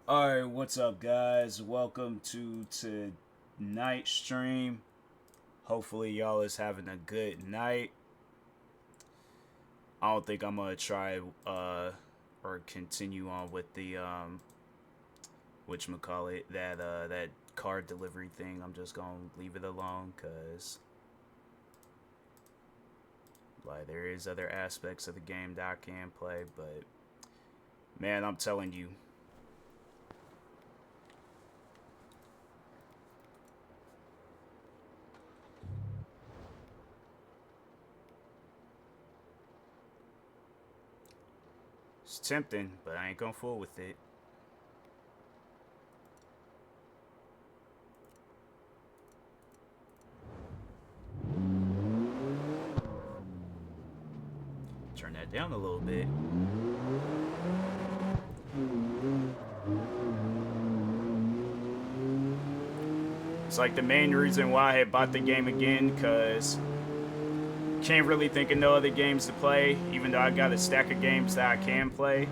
Alright, what's up, guys? Welcome to tonight's stream. Hopefully, y'all is having a good night. I don't think I'm gonna try or continue on with the whatchamacallit, that card delivery thing. I'm just gonna leave it alone because like there is other aspects of the game that I can play, but man, I'm telling you. It's tempting, but I ain't gonna fool with it. Turn that down a little bit. It's like the main reason why I had bought the game again, because can't really think of no other games to play, even though I got a stack of games that I can play.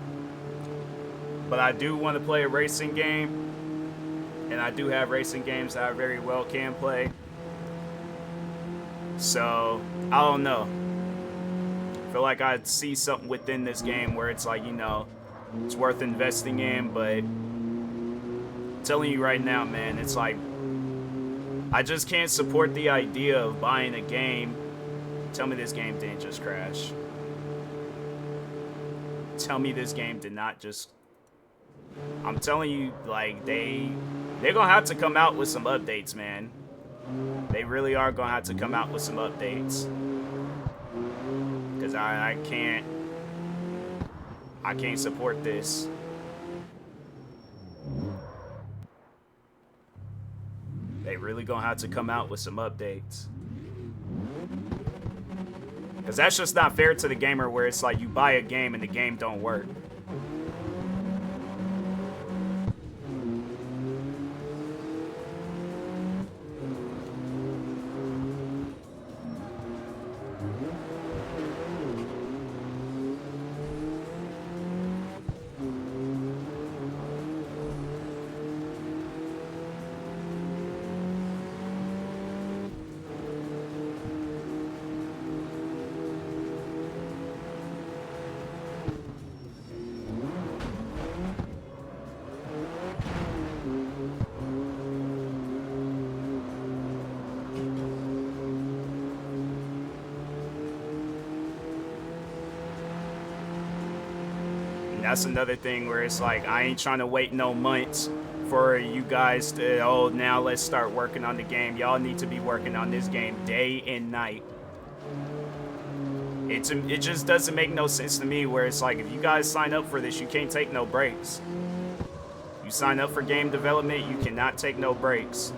But I do want to play a racing game, and I do have racing games that I very well can play. So, I don't know. I feel like I see something within this game where it's like, it's worth investing in, but I'm telling you right now, man, it's like I just can't support the idea of buying a game. Tell me this game didn't just crash. Tell me this game did not just... I'm telling you, like, they're gonna have to come out with some updates, man. They really are gonna have to come out with some updates. Because I can't support this. They really gonna have to come out with some updates. Because that's just not fair to the gamer, where it's like you buy a game and the game don't work. That's another thing where it's like I ain't trying to wait no months for you guys to, oh, now let's start working on the game. Y'all need to be working on this game day and night. It just doesn't make no sense to me, where it's like, if you guys sign up for this, you can't take no breaks. You sign up for game development, you cannot take no breaks.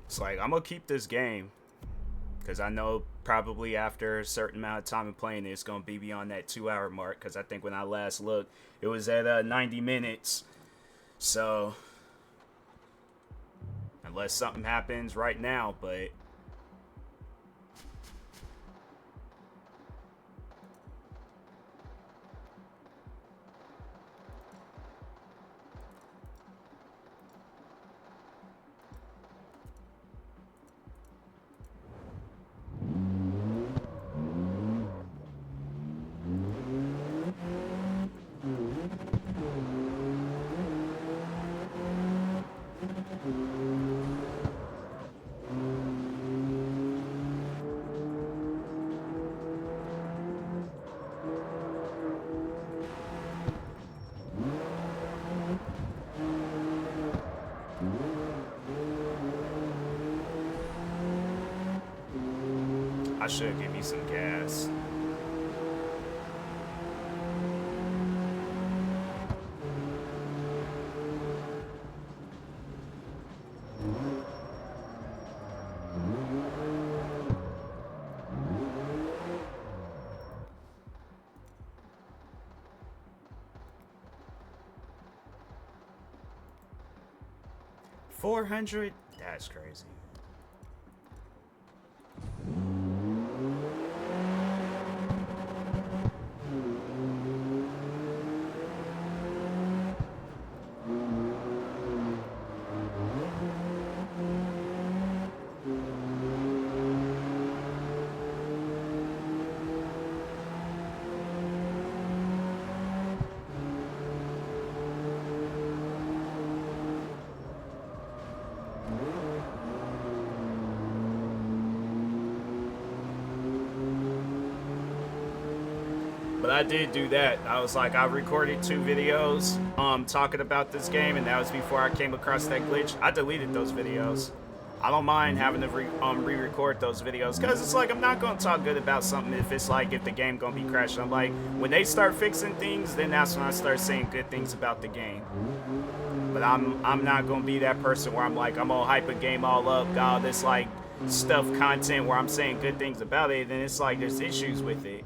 It's like, I'm gonna keep this game, because I know probably after a certain amount of time of playing it, it's gonna be beyond that 2-hour mark, because I think when I last looked, it was at 90 minutes. So unless something happens right now, but... I should give me some gas. $400? That's crazy. But I did do that. I was like, I recorded 2 videos talking about this game, and that was before I came across that glitch. I deleted those videos. I don't mind having to re-record those videos, because it's like, I'm not going to talk good about something if it's like, if the game going to be crashing. I'm like, when they start fixing things, then that's when I start saying good things about the game. But I'm not going to be that person where I'm like, I'm going to hype a game all up, got all this like stuff content where I'm saying good things about it, then it's like there's issues with it.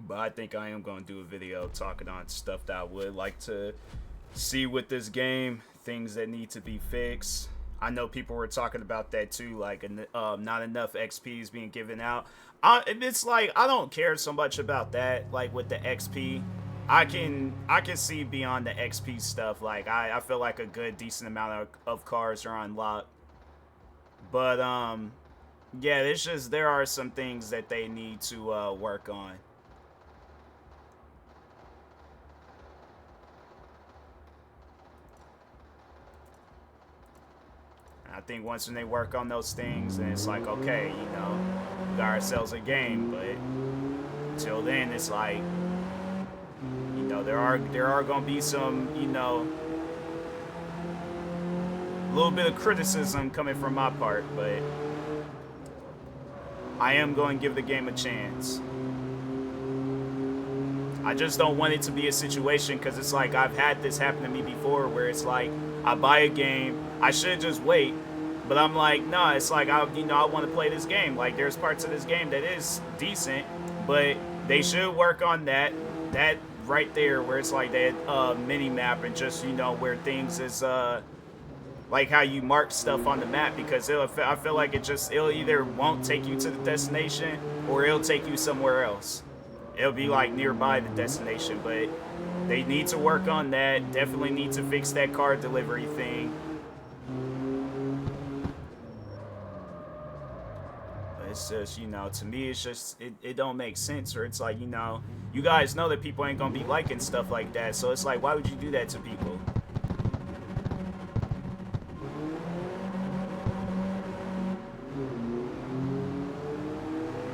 But I think I am going to do a video talking on stuff that I would like to see with this game, things that need to be fixed. I know people were talking about that too, like not enough XP is being given out. It's like I don't care so much about that. Like with the XP, I can see beyond the XP stuff. Like I feel like a good decent amount of cars are unlocked, but yeah, it's just there are some things that they need to work on. I think once when they work on those things, then it's like, okay, you know, we got ourselves a game. But until then, it's like, you know, there are gonna be some, you know, a little bit of criticism coming from my part, but I am going to give the game a chance. I just don't want it to be a situation, because it's like I've had this happen to me before, where it's like I buy a game, I should just wait, but I'm like, nah, it's like I want to play this game. Like there's parts of this game that is decent, but they should work on that right there, where it's like that mini map, and just, you know, where things is like how you mark stuff on the map, because I feel like it'll either won't take you to the destination, or it'll take you somewhere else. It'll be like nearby the destination, but they need to work on that. Definitely need to fix that car delivery thing. But it's just, you know, to me, it's just, it don't make sense. Or it's like, you know, you guys know that people ain't gonna be liking stuff like that. So it's like, why would you do that to people?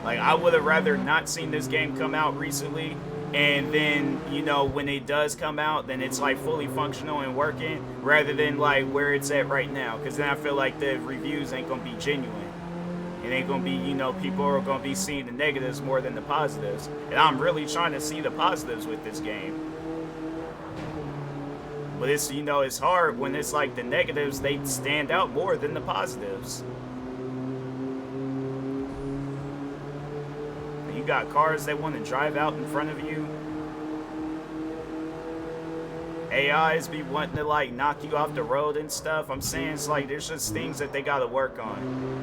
Like, I would have rather not seen this game come out recently, and then, you know, when it does come out, then it's like fully functional and working, rather than like where it's at right now. Because then I feel like the reviews ain't gonna be genuine. It ain't gonna be, you know, people are gonna be seeing the negatives more than the positives. And I'm really trying to see the positives with this game. But it's, you know, it's hard when it's like the negatives, they stand out more than the positives. You got cars that want to drive out in front of you. AIs be wanting to like knock you off the road and stuff. I'm saying it's like there's just things that they got to work on.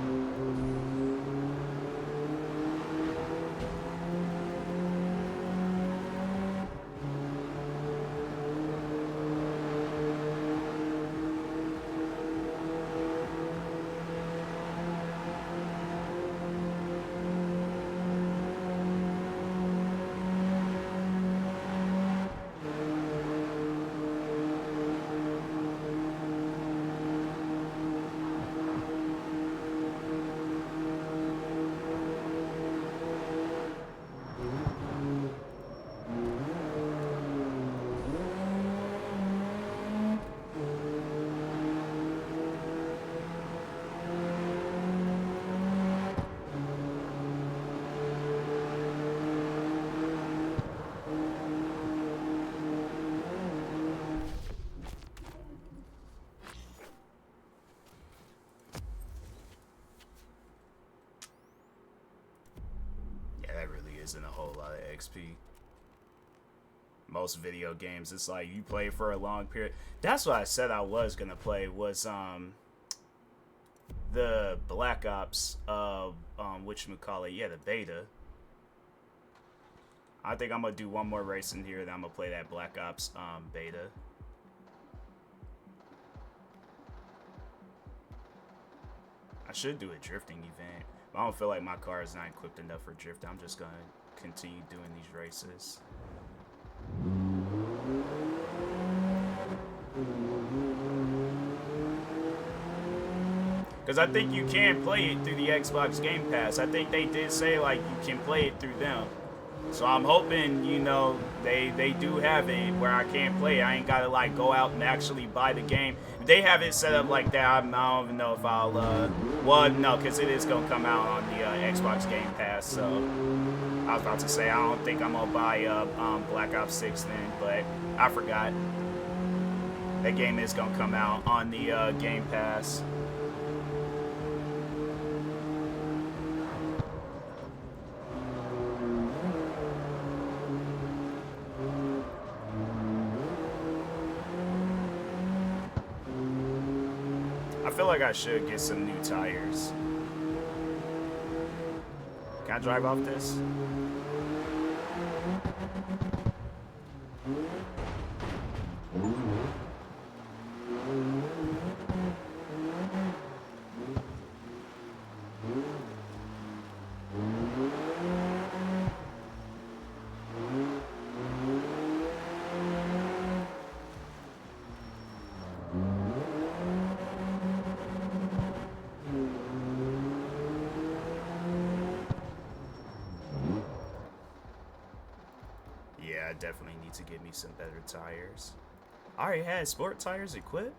Isn't a whole lot of XP. Most video games, it's like you play for a long period. That's what I said I was gonna play, was the Black Ops whatchamacallit, yeah, the beta. I think I'm gonna do one more race in here, then I'm gonna play that Black Ops beta. I should do a drifting event. I don't feel like my car is not equipped enough for drifting. I'm just gonna continue doing these races. Because I think you can play it through the Xbox Game Pass. I think they did say like you can play it through them. So I'm hoping, you know, they do have it where I can't play it. I ain't gotta like go out and actually buy the game. If they have it set up like that, I don't even know if I'll well, no, because it is gonna come out on the Xbox Game Pass. So I was about to say I don't think I'm gonna buy Black Ops 6 then, but I forgot that game is gonna come out on the Game Pass. like I should get some new tires. Can I drive off this? Yeah, I definitely need to get me some better tires. I already had sport tires equipped.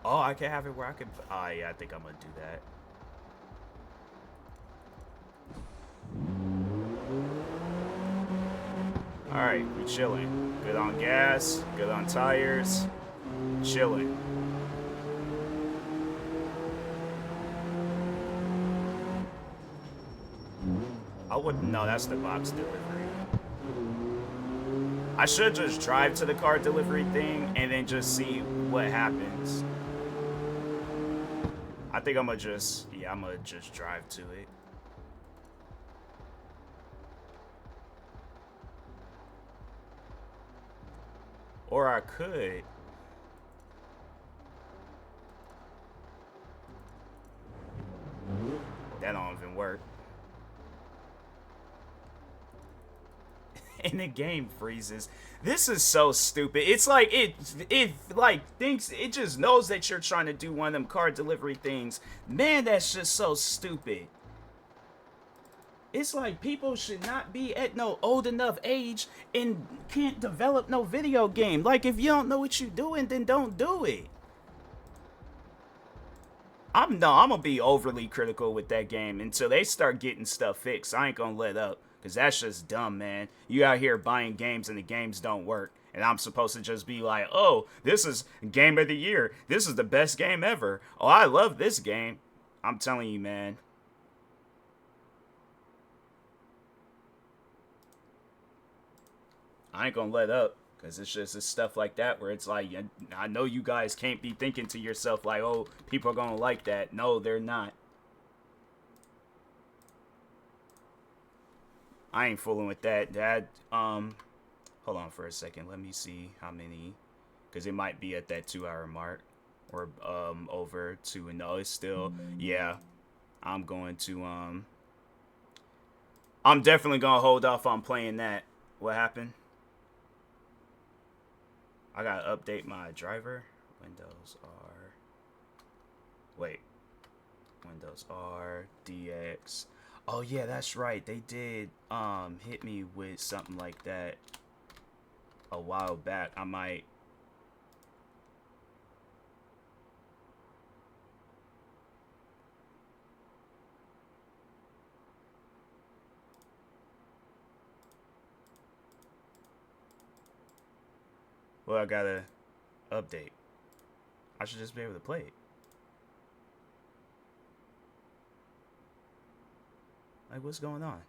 Oh, I can have it where I can. Oh, yeah, I think I'm gonna do that. Alright, we chilling. Good on gas, good on tires. Chilling. I wouldn't. No, that's the box delivery. I should just drive to the car delivery thing and then just see what happens. I think I'm gonna just. Yeah, I'm gonna just drive to it. Or I could. That don't even work. And the game freezes. This is so stupid. It's like it like thinks it just knows that you're trying to do one of them car delivery things. Man, that's just so stupid. It's like people should not be at no old enough age and can't develop no video game. Like if you don't know what you're doing, then don't do it. I'm gonna be overly critical with that game until they start getting stuff fixed. I ain't gonna let up. Because that's just dumb, man. You out here buying games and the games don't work. And I'm supposed to just be like, oh, this is game of the year. This is the best game ever. Oh, I love this game. I'm telling you, man. I ain't gonna let up. Because it's just stuff like that where it's like, I know you guys can't be thinking to yourself like, oh, people are gonna like that. No, they're not. I ain't fooling with that. Hold on for a second. Let me see how many, because it might be at that 2-hour mark, or over 2. No, it's still. Yeah, I'm going to I'm definitely gonna hold off on playing that. What happened? I gotta update my driver. Windows R. Wait. Windows R DX. Oh yeah, that's right. They did hit me with something like that a while back. I might. Well, I gotta update. I should just be able to play it. Like, what's going on?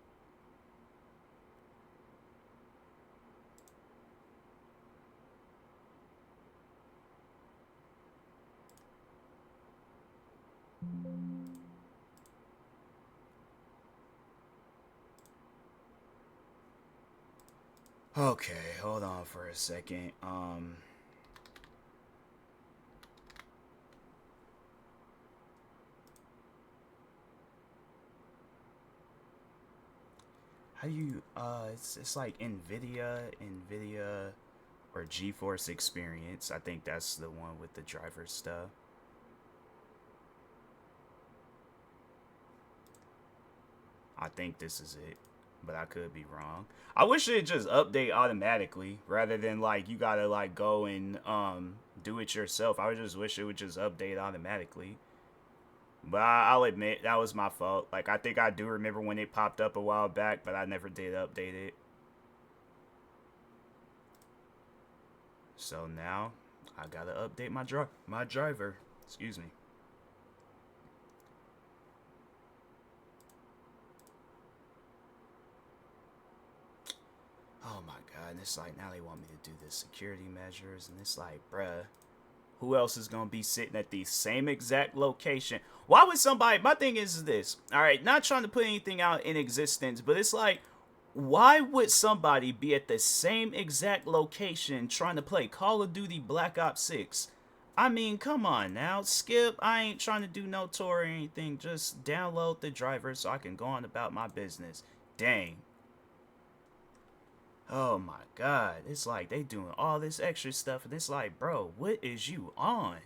Okay, hold on for a second. How do you it's like Nvidia or GeForce Experience. I think that's the one with the driver stuff. I think this is it, but I could be wrong. I wish it'd just update automatically rather than like you gotta like go and do it yourself. I just wish it would just update automatically. But I'll admit that was my fault. Like I think I do remember when it popped up a while back, but I never did update it. So now I gotta update my driver. Excuse me. Oh my god, and it's like now they want me to do the security measures, and it's like, bruh, who else is going to be sitting at the same exact location? Why would somebody, my thing is this, all right, not trying to put anything out in existence, but it's like, why would somebody be at the same exact location trying to play Call of Duty Black Ops 6? I mean, come on now, Skip. I ain't trying to do no tour or anything. Just download the driver so I can go on about my business. Dang. Oh my God. It's like they doing all this extra stuff, and it's like, bro, what is you on?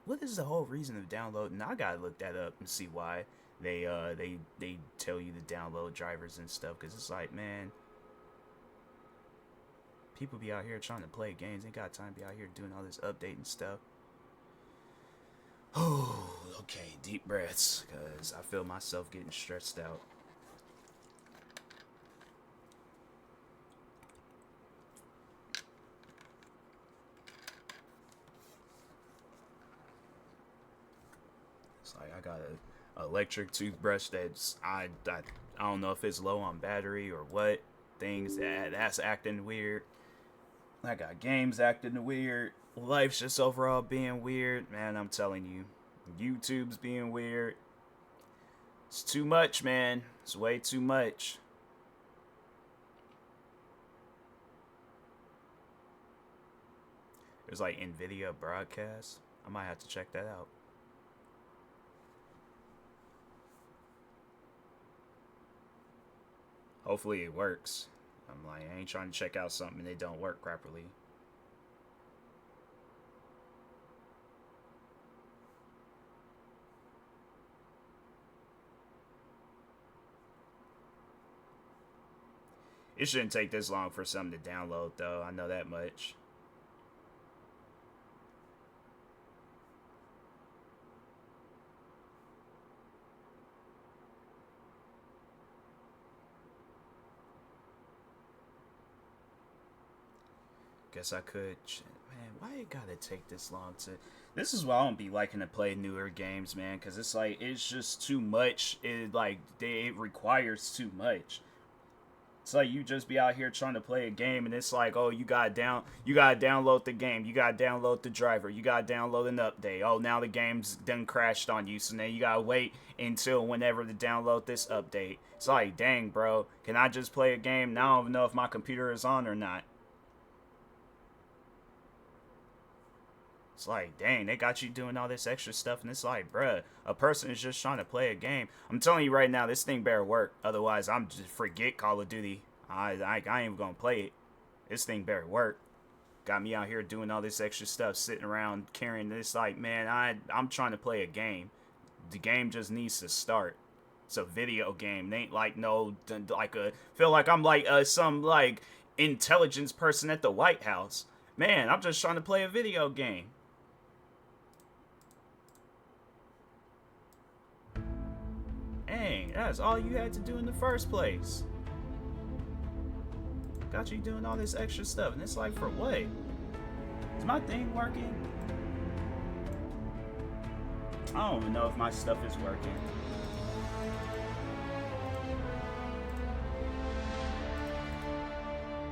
What is the whole reason of downloading? I gotta look that up and see why they tell you to download drivers and stuff. Cause it's like, man, people be out here trying to play games. Ain't got time to be out here doing all this updating stuff. Oh, okay, deep breaths, cause I feel myself getting stressed out. It's like I got a electric toothbrush that's I don't know if it's low on battery or what. Things that's acting weird. I got games acting weird. Life's just overall being weird. Man, I'm telling you. YouTube's being weird. It's too much, man. It's way too much. There's like NVIDIA broadcast. I might have to check that out. Hopefully it works. I'm like, I ain't trying to check out something and it don't work properly. It shouldn't take this long for something to download, though. I know that much. Guess I could. Man, why it gotta take this long to... This is why I don't be liking to play newer games, man. Because it's like, it's just too much. It requires too much. It's like you just be out here trying to play a game, and it's like, oh, you gotta download the game, you gotta download the driver, you gotta download an update. Oh, now the game's done crashed on you, so now you gotta wait until whenever to download this update. It's like, dang, bro, can I just play a game? Now I don't know if my computer is on or not. It's like, dang, they got you doing all this extra stuff, and it's like, bruh, a person is just trying to play a game. I'm telling you right now, this thing better work. Otherwise, I'm just forget Call of Duty. I ain't even gonna play it. This thing better work. Got me out here doing all this extra stuff, sitting around carrying this. Like, man, I'm trying to play a game. The game just needs to start. It's a video game. It ain't like no, like feel like I'm like some like intelligence person at the White House. Man, I'm just trying to play a video game. Dang, that's all you had to do in the first place. Got you doing all this extra stuff, and it's like, for what? Is my thing working? I don't even know if my stuff is working.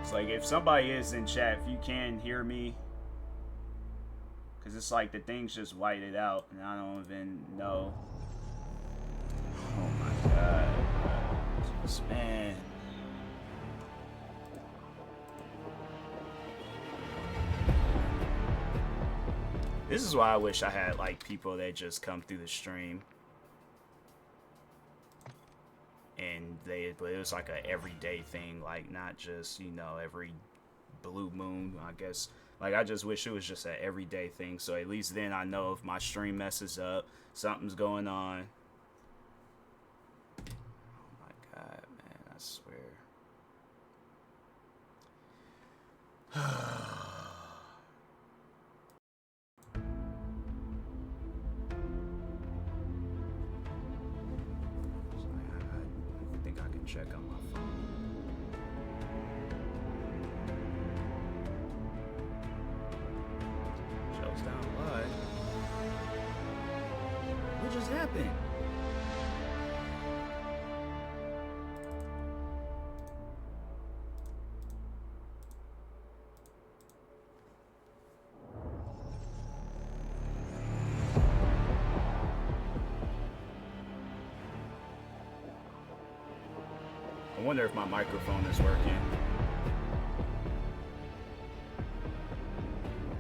It's like, if somebody is in chat, if you can hear me, because it's like the thing's just whited it out, and I don't even know. Oh my God. Just, man. This is why I wish I had like people that just come through the stream. And but it was like a everyday thing, like not just, you know, every blue moon, I guess. Like, I just wish it was just an everyday thing, so at least then I know if my stream messes up, something's going on. God, man, I swear. I think I can check on my phone. Show's down live. What just happened? wonder if my microphone is working.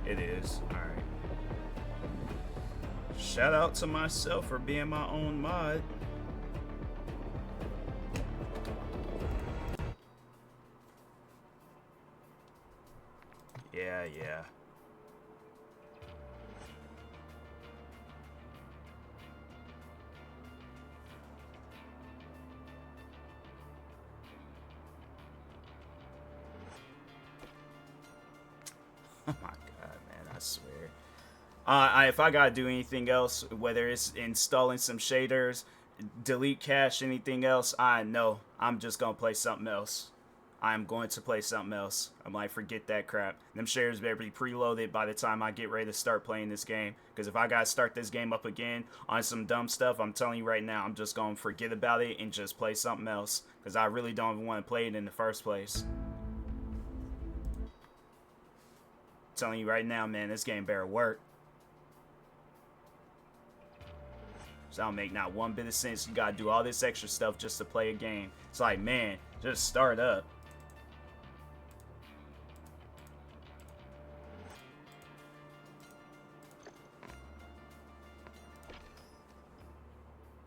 It is. Alright. Shout out to myself for being my own mod. Yeah, yeah. Oh my god, man, I swear. If I gotta do anything else, whether it's installing some shaders, delete cache, anything else, I know I'm just gonna play something else. I'm going to play something else. I'm like, forget that crap. Them shaders better be preloaded by the time I get ready to start playing this game. Because if I gotta start this game up again on some dumb stuff, I'm telling you right now, I'm just gonna forget about it and just play something else. Because I really don't even want to play it in the first place. I'm telling you right now, man, this game better work. So that'll make not one bit of sense. You gotta do all this extra stuff just to play a game. It's like, man, just start up.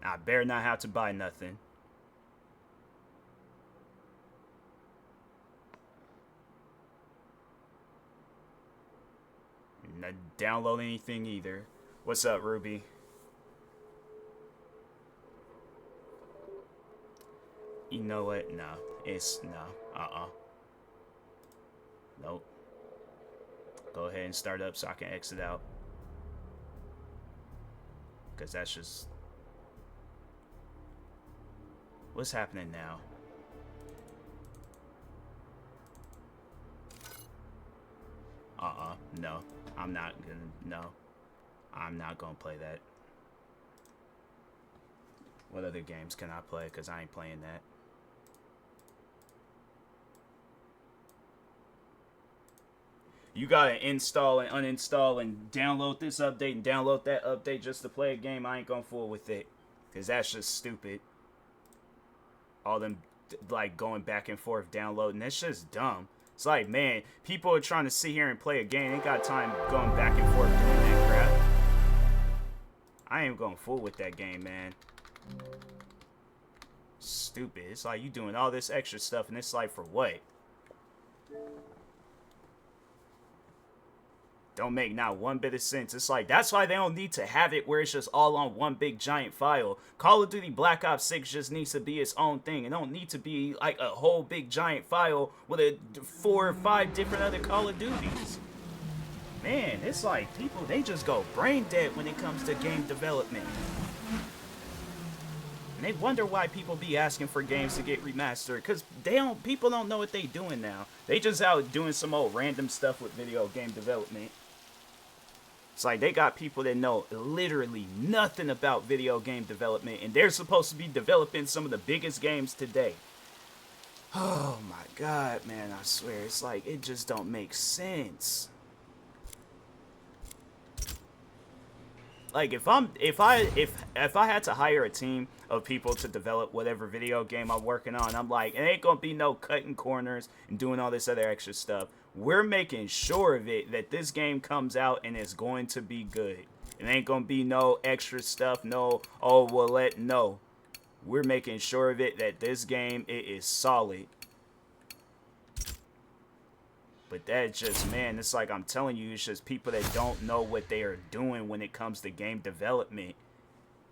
I better not have to buy nothing. Not download anything either. What's up, Ruby? You know what? No. It's no. Nope. Go ahead and start up so I can exit out. Because that's just... What's happening now? No. I'm not gonna... No. I'm not gonna play that. What other games can I play? Because I ain't playing that. You gotta install and uninstall and download this update and download that update just to play a game. I ain't gonna fool with it. Because that's just stupid. All them, like, going back and forth downloading. That's just dumb. It's like, man, people are trying to sit here and play a game. They ain't got time going back and forth doing that crap. I ain't gonna fool with that game, man. Stupid. It's like you doing all this extra stuff and it's like, for what? Don't make not one bit of sense. It's like, that's why they don't need to have it where it's just all on one big giant file. Call of Duty Black Ops 6 just needs to be its own thing. It don't need to be like a whole big giant file with 4 or 5 different other Call of Duties. Man, it's like people, they just go brain dead when it comes to game development. And they wonder why people be asking for games to get remastered, because people don't know what they doing now. They just out doing some old random stuff with video game development. It's like they got people that know literally nothing about video game development, and they're supposed to be developing some of the biggest games today. Oh my god, man, I swear, it's like, it just don't make sense. Like, if I had to hire a team of people to develop whatever video game I'm working on, I'm like, it ain't gonna be no cutting corners and doing all this other extra stuff. We're making sure of it that this game comes out and it's going to be good. It ain't gonna be no extra stuff, no, oh, well, no. We're making sure of it that this game, it is solid. But that just, man, it's like I'm telling you, it's just people that don't know what they are doing when it comes to game development.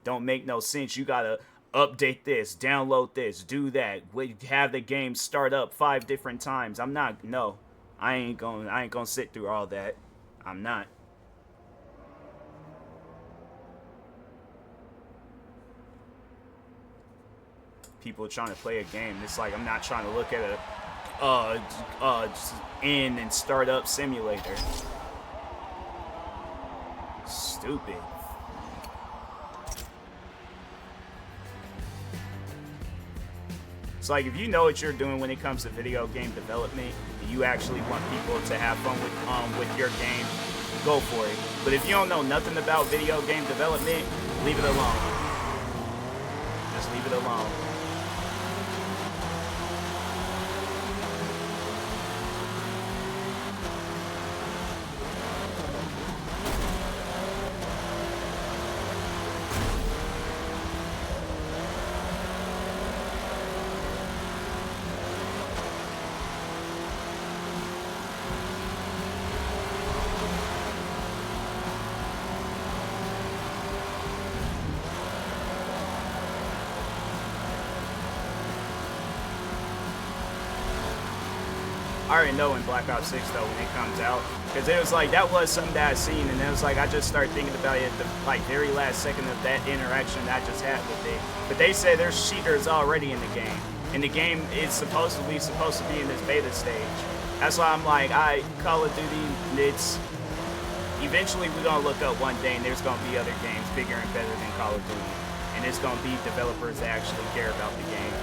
Don't make no sense. You gotta update this, download this, do that. We have the game start up 5 different times. I'm not, no. I ain't gonna sit through all that. I'm not. People trying to play a game. It's like I'm not trying to look at a just end and start up simulator. Stupid. It's like, if you know what you're doing when it comes to video game development, and you actually want people to have fun with your game, go for it. But if you don't know nothing about video game development, leave it alone. Just leave it alone. I already know in Black Ops 6 though when it comes out, because it was like that was something that I seen, and it was like I just started thinking about it at the like very last second of that interaction that I just had with it. But they say there's cheaters already in the game, and the game is supposed to be in this beta stage. That's why I'm like, Call of Duty, it's eventually we're gonna look up one day and there's gonna be other games bigger and better than Call of Duty, and it's gonna be developers that actually care about the game.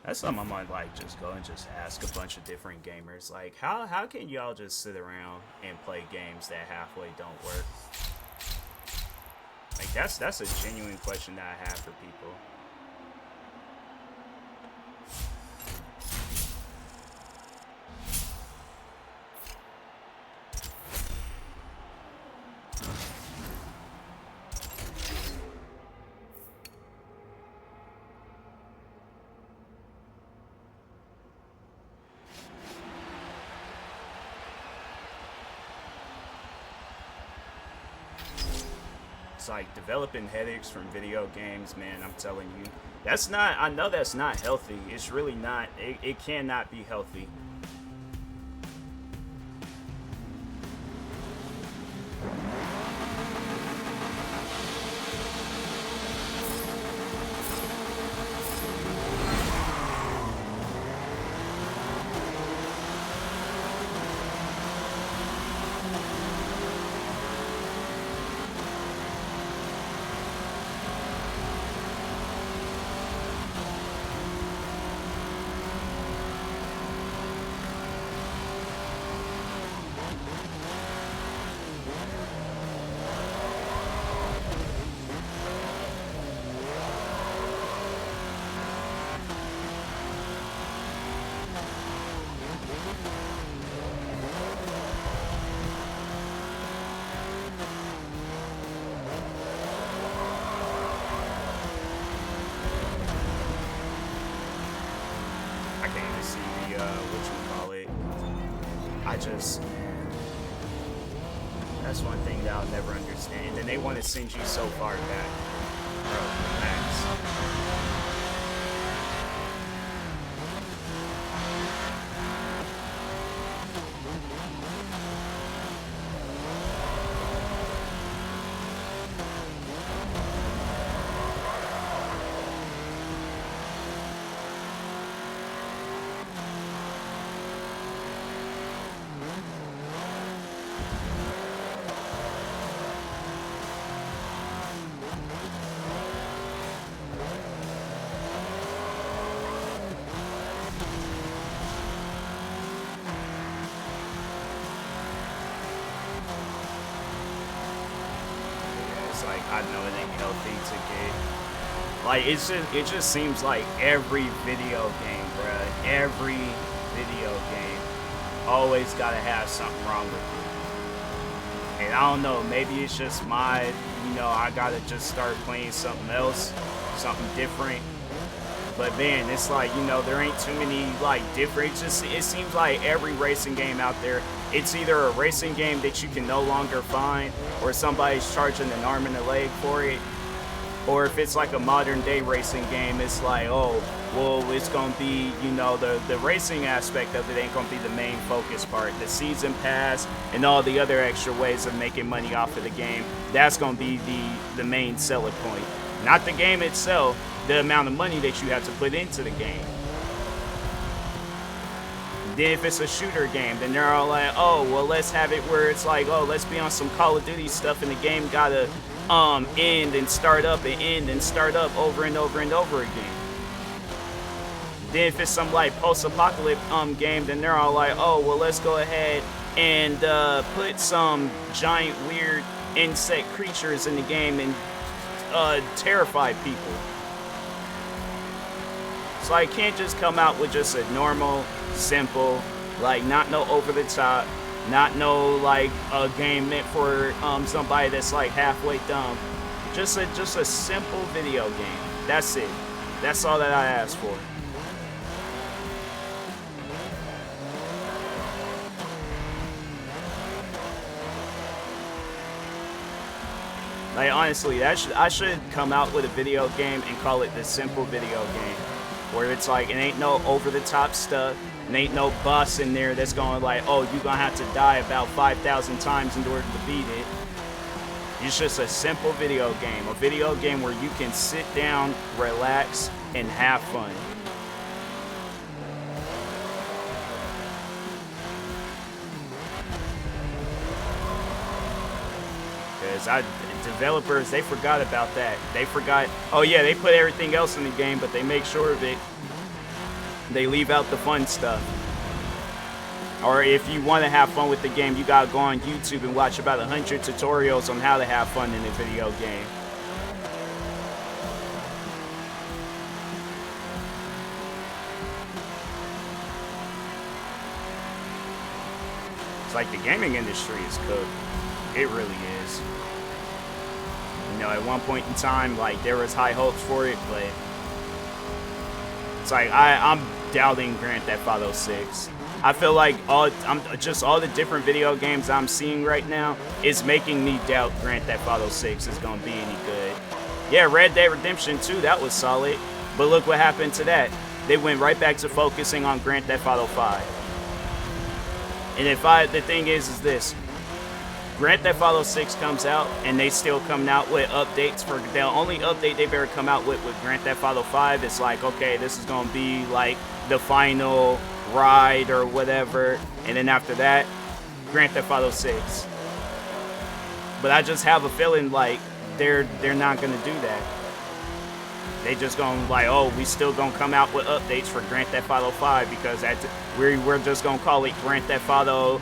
That's something I might like just go and just ask a bunch of different gamers. Like, how can y'all just sit around and play games that halfway don't work? Like, that's a genuine question that I have for people. It's like developing headaches from video games, man. I'm telling you, that's not. I know that's not healthy. It's really not. It cannot be healthy. see the whatchamacallit. That's one thing that I'll never understand. And they want to send you so far back. Bro, relax. Like, I know it ain't healthy to get, like, it just seems like every video game, bruh, every video game always gotta have something wrong with it. And I don't know, maybe it's just my, I gotta just start playing something else, something different. But man, it's like, there ain't too many, like, different, it seems like every racing game out there, it's either a racing game that you can no longer find, or somebody's charging an arm and a leg for it. Or if it's like a modern day racing game, it's like, oh, well, it's gonna be, the racing aspect of it ain't gonna be the main focus part. The season pass and all the other extra ways of making money off of the game, that's gonna be the main selling point. Not the game itself, the amount of money that you have to put into the game. Then if it's a shooter game, then they're all like, oh, well, let's have it where it's like, oh, let's be on some Call of Duty stuff, and the game gotta end and start up and end and start up over and over and over again. Then if it's some like post-apocalypse game, then they're all like, oh, well, let's go ahead and put some giant weird insect creatures in the game and terrify people. So I can't just come out with just a normal, simple, like, not no over the top, not no like a game meant for somebody that's like halfway dumb. Just a simple video game. That's it. That's all that I ask for. Like, honestly, I should come out with a video game and call it the simple video game. Where it's like, it ain't no over-the-top stuff, and ain't no boss in there that's going like, oh, you're gonna have to die about 5,000 times in order to beat it. It's just a simple video game. A video game where you can sit down, relax, and have fun. Because developers, they forgot about that. They forgot, oh yeah, they put everything else in the game, but they make sure that they leave out the fun stuff. Or if you want to have fun with the game, you gotta go on YouTube and watch about 100 tutorials on how to have fun in a video game. It's like the gaming industry is cooked. It really is. At one point in time, like, there was high hopes for it, but it's like I'm doubting Grand Theft Auto 6. I feel like all the different video games I'm seeing right now is making me doubt Grand Theft Auto 6 is gonna be any good. Yeah, Red Dead Redemption 2, that was solid, but look what happened to that. They went right back to focusing on Grand Theft Auto 5. And the thing is this. Grand Theft Auto 6 comes out, and they still coming out with updates for the only update they better come out with Grand Theft Auto 5. It's like, okay, this is gonna be like the final ride or whatever, and then after that, Grand Theft Auto 6. But I just have a feeling like they're not gonna do that. They just gonna like, oh, we still gonna come out with updates for Grand Theft Auto 5 because we're just gonna call it Grand Theft Auto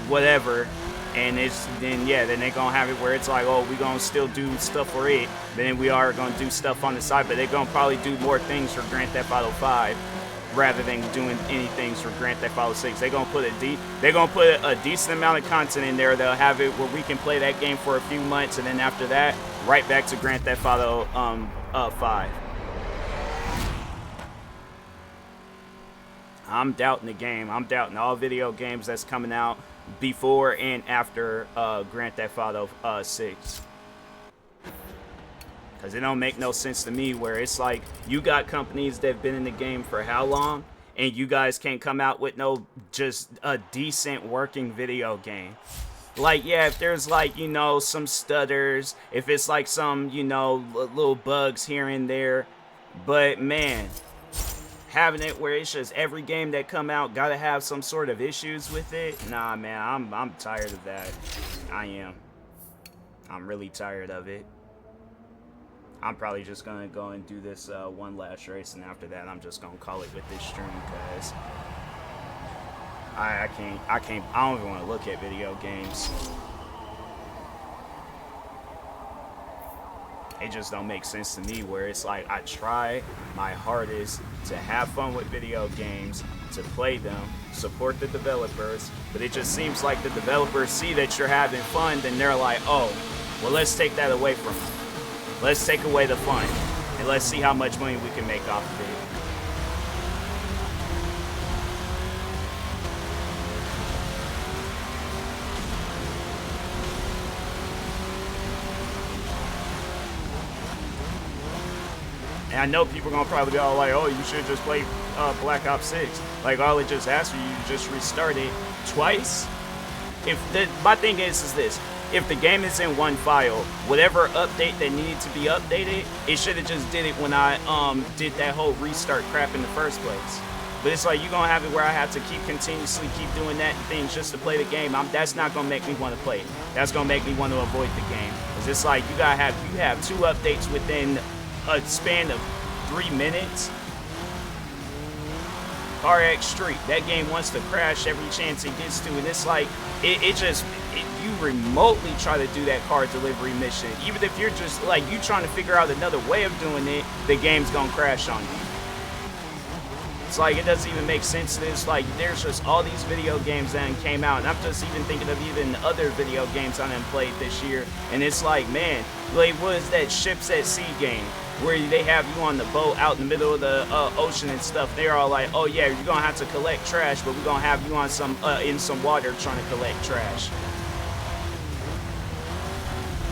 whatever. And then they're gonna have it where it's like, oh, we gonna still do stuff for it, but then we are gonna do stuff on the side, but they're gonna probably do more things for Grand Theft Auto 5 rather than doing any things for Grand Theft Auto 6. They're gonna put a decent amount of content in there. They'll have it where we can play that game for a few months, and then after that, right back to Grand Theft Auto 5. I'm doubting the game. I'm doubting all video games that's coming out before and after Grand Theft Auto 6. Because it don't make no sense to me where it's like you got companies that have been in the game for how long, and you guys can't come out with no just a decent working video game. Like, yeah, if there's like, you know, some stutters, if it's like some, you know, little bugs here and there, but man, having it where it's just every game that come out gotta have some sort of issues with it, nah, man, I'm tired of that. I am. I'm really tired of it. I'm probably just gonna go and do this one last race, and after that, I'm just gonna call it with this stream, because I don't even want to look at video games. It just don't make sense to me where it's like I try my hardest to have fun with video games, to play them, support the developers, but it just seems like the developers see that you're having fun, then they're like, oh, well, let's take that away from you. Let's take away the fun, and let's see how much money we can make off of it. And I know people are going to probably be all like, oh, you should just play Black Ops 6. Like, all it just asks you, you just restart it twice. My thing is this. If the game is in one file, whatever update that needed to be updated, it should have just did it when I did that whole restart crap in the first place. But it's like you're going to have it where I have to continuously keep doing that things just to play the game. That's not going to make me want to play it. That's going to make me want to avoid the game. Because it's like you have 2 updates within a span of 3 minutes. CARX Street, that game wants to crash every chance it gets to, and it's like you remotely try to do that car delivery mission, even if you're just like you trying to figure out another way of doing it, the game's gonna crash on you. It's like it doesn't even make sense. It's like there's just all these video games that came out, and I'm just even thinking of even other video games I done played this year, and it's like, man, like what is that Ships at Sea game where they have you on the boat out in the middle of the ocean and stuff? They're all like, oh yeah, you're gonna have to collect trash, but we're gonna have you on some in some water trying to collect trash.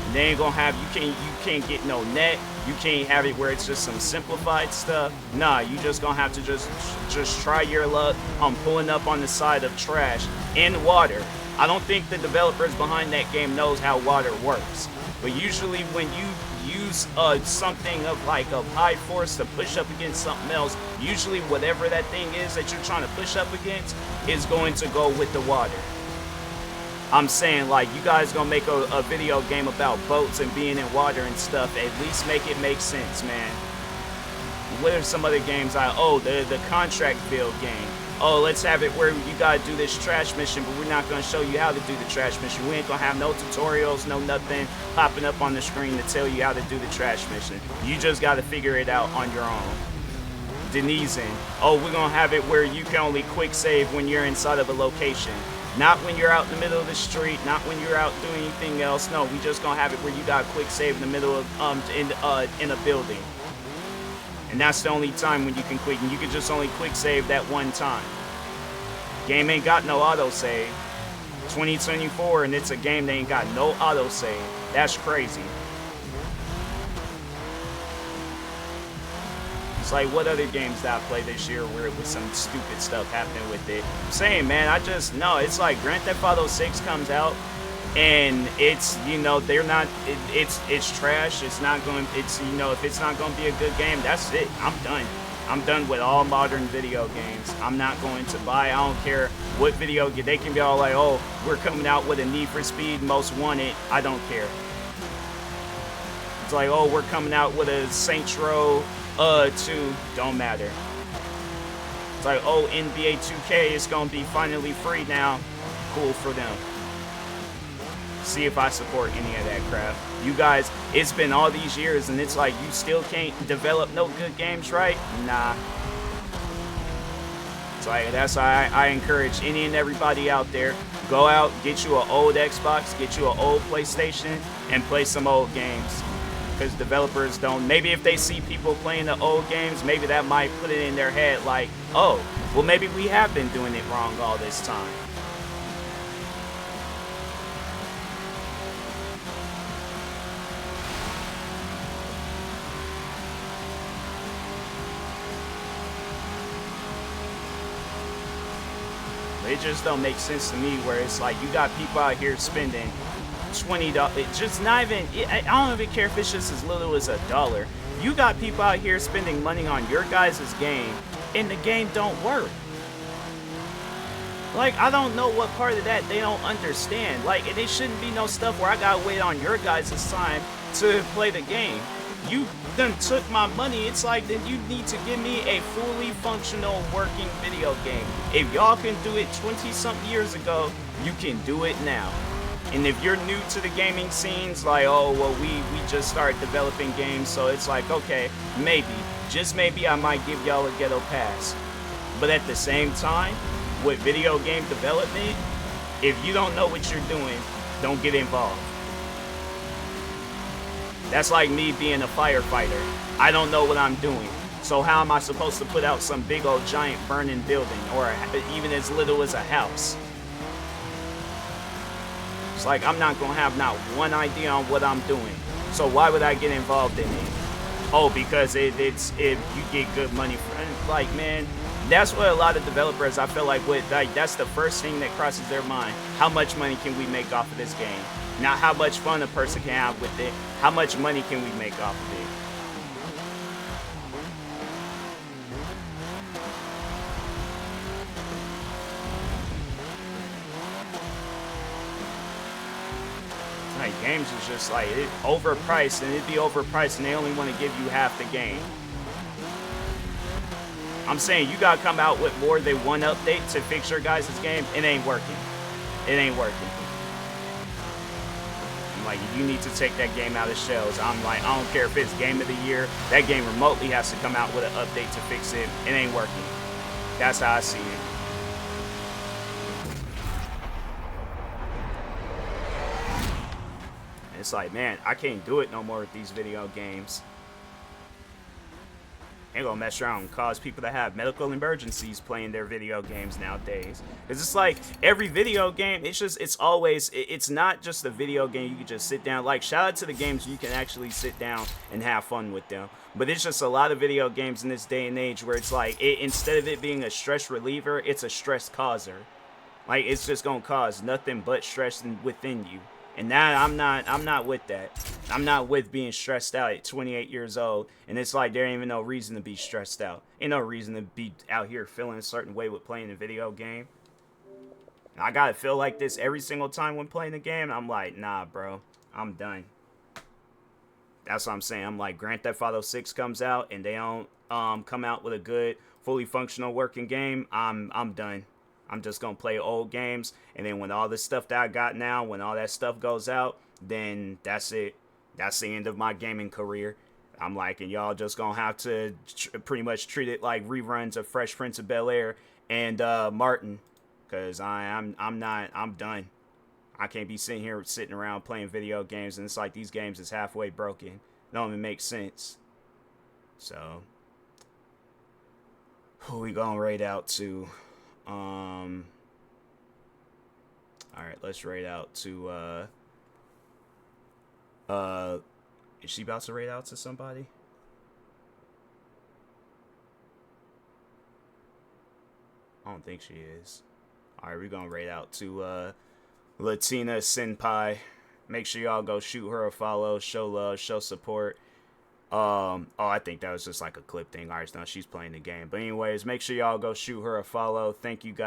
And they ain't gonna have you can't get no net. You can't have it where it's just some simplified stuff. Nah, you just gonna have to just try your luck on pulling up on the side of trash in water. I don't think the developers behind that game knows how water works. But usually when you use something of high force to push up against something else, usually whatever that thing is that you're trying to push up against is going to go with the water. I'm saying, like, you guys gonna make a video game about boats and being in water and stuff, at least make it make sense, man. What are some other games the contract build game. Oh, let's have it where you gotta do this trash mission, but we're not gonna show you how to do the trash mission. We ain't gonna have no tutorials, no nothing popping up on the screen to tell you how to do the trash mission. You just gotta figure it out on your own. Denizing. Oh, we're gonna have it where you can only quick save when you're inside of a location. Not when you're out in the middle of the street, not when you're out doing anything else. No, we just gonna have it where you got a quick save in the middle of in a building. And that's the only time when you can quick, and you can just only quick save that one time. Game ain't got no autosave. 2024, and it's a game that ain't got no autosave. That's crazy. It's like, what other games that I played this year where it was some stupid stuff happening with it? I'm saying, man, it's like Grand Theft Auto 6 comes out, and it's, you know, they're not, it's trash. It's not going, it's, you know, if it's not going to be a good game, that's it. I'm done. I'm done with all modern video games. I'm not going to buy, I don't care what video game, they can be all like, oh, we're coming out with a Need for Speed Most Wanted. I don't care. It's like, oh, we're coming out with a Saints Row 2, don't matter. It's like, oh, NBA 2K is gonna be finally free now. Cool for them. See if I support any of that crap. You guys, it's been all these years and it's like you still can't develop no good games, right? Nah. It's like, that's why I encourage any and everybody out there, go out, get you an old Xbox, get you an old PlayStation, and play some old games. because developers don't. Maybe if they see people playing the old games, maybe that might put it in their head like, oh, well, maybe we have been doing it wrong all this time. It just don't make sense to me where it's like you got people out here spending $20, just not even, I don't even care if it's just as little as $1. You got people out here spending money on your guys' game and the game don't work. Like, I don't know what part of that they don't understand. Like, and it shouldn't be no stuff where I gotta wait on your guys' time to play the game. You done took my money. It's like, then you need to give me a fully functional working video game. If y'all can do it 20-something years ago, you can do it now. And if you're new to the gaming scenes, like, oh, well, we just started developing games, so it's like, okay, maybe, just maybe I might give y'all a ghetto pass. But at the same time, with video game development, if you don't know what you're doing, don't get involved. That's like me being a firefighter. I don't know what I'm doing. So how am I supposed to put out some big old giant burning building, or even as little as a house? It's like I'm not gonna have not one idea on what I'm doing. So why would I get involved in it? Oh, because if you get good money for it. Like, man, that's what a lot of developers, I feel like, that's the first thing that crosses their mind. How much money can we make off of this game? Not how much fun a person can have with it. How much money can we make off of it? Like, games is just like, it overpriced, and it'd be overpriced, and they only want to give you half the game. I'm saying you gotta come out with more than one update to fix your guys' game. It ain't working. It ain't working. I'm like, you need to take that game out of shells. I'm like, I don't care if it's game of the year. That game remotely has to come out with an update to fix it. It ain't working. That's how I see it. It's like, man, I can't do it no more with these video games. Ain't gonna mess around and cause people to have medical emergencies playing their video games nowadays. It's just like every video game, it's not just a video game you can just sit down. Like, shout out to the games you can actually sit down and have fun with them. But it's just a lot of video games in this day and age where it's like, instead of it being a stress reliever, it's a stress causer. Like, it's just gonna cause nothing but stress within you. And now I'm not with that. I'm not with being stressed out at 28 years old. And it's like there ain't even no reason to be stressed out. Ain't no reason to be out here feeling a certain way with playing a video game. I gotta feel like this every single time when playing a game. I'm like, nah, bro. I'm done. That's what I'm saying. I'm like, Grand Theft Auto 6 comes out and they don't come out with a good, fully functional working game. I'm done. I'm just going to play old games, and then when all this stuff that I got now, when all that stuff goes out, then that's it. That's the end of my gaming career. I'm like, and y'all just going to have to pretty much treat it like reruns of Fresh Prince of Bel-Air and Martin, because I'm done. I can't be sitting around playing video games, and it's like these games is halfway broken. It don't even make sense. So, who we going to rate out to? Alright, let's rate out to, is she about to rate out to somebody? I don't think she is. Alright, we're gonna rate out to, Latina Senpai. Make sure y'all go shoot her a follow, show love, show support. Oh, I think that was just like a clip thing. Alright, no, she's playing the game. But anyways, make sure y'all go shoot her a follow. Thank you guys.